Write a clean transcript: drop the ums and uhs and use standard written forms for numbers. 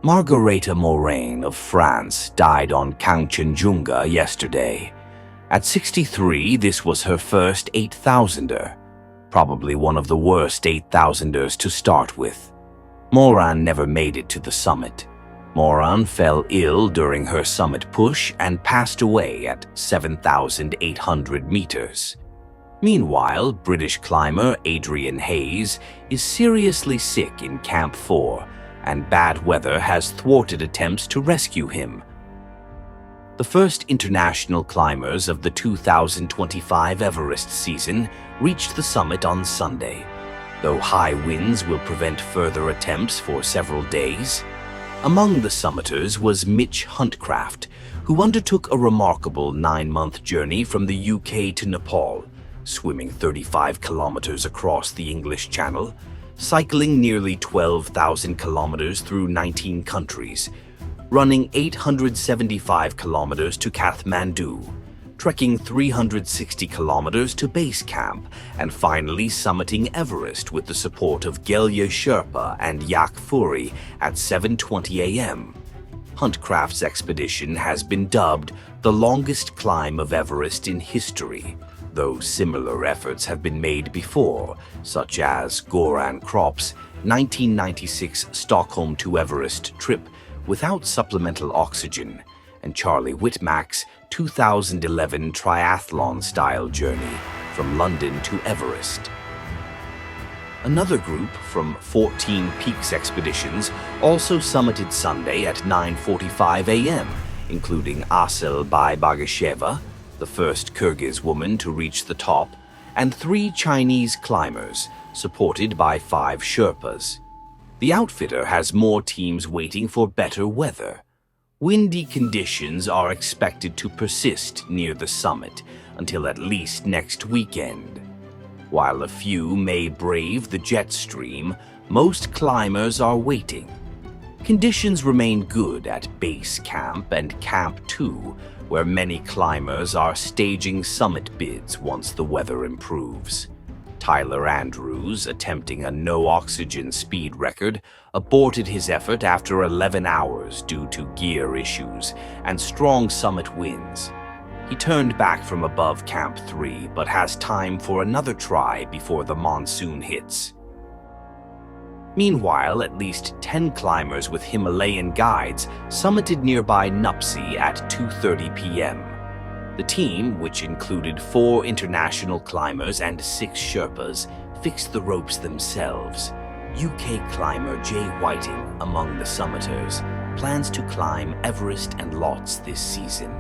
Margareta Moraine of France died on Kanchenjunga yesterday. At 63, this was her first 8,000er, probably one of the worst 8,000ers to start with. Moraine never made it to the summit. Moraine fell ill during her summit push and passed away at 7,800 meters. Meanwhile, British climber Adrian Hayes is seriously sick in Camp 4, and bad weather has thwarted attempts to rescue him. The first international climbers of the 2025 Everest season reached the summit on Sunday, though high winds will prevent further attempts for several days. Among the summiters was Mitch Huntcraft, who undertook a remarkable 9-month journey from the UK to Nepal, swimming 35 kilometers across the English Channel, cycling nearly 12,000 kilometers through 19 countries, running 875 kilometers to Kathmandu, trekking 360 kilometers to base camp, and finally summiting Everest with the support of Gelye Sherpa and Yak Furi at 7:20 a.m. Huntcraft's expedition has been dubbed the longest climb of Everest in history, though similar efforts have been made before, such as Goran Kropp's 1996 Stockholm to Everest trip without supplemental oxygen, and Charlie Whitmack's 2011 triathlon-style journey from London to Everest. Another group from 14 Peaks Expeditions also summited Sunday at 9:45 a.m., including Asel Bagasheva, the first Kyrgyz woman to reach the top, and 3 Chinese climbers, supported by 5 Sherpas. The outfitter has more teams waiting for better weather. Windy conditions are expected to persist near the summit until at least next weekend. While a few may brave the jet stream, most climbers are waiting. Conditions remain good at Base Camp and Camp 2, where many climbers are staging summit bids once the weather improves. Tyler Andrews, attempting a no-oxygen speed record, aborted his effort after 11 hours due to gear issues and strong summit winds. He turned back from above Camp 3 but has time for another try before the monsoon hits. Meanwhile, at least 10 climbers with Himalayan guides summited nearby Nuptse at 2:30 p.m. The team, which included 4 international climbers and 6 Sherpas, fixed the ropes themselves. UK climber Jay Whiting, among the summiters, plans to climb Everest and Lhotse this season.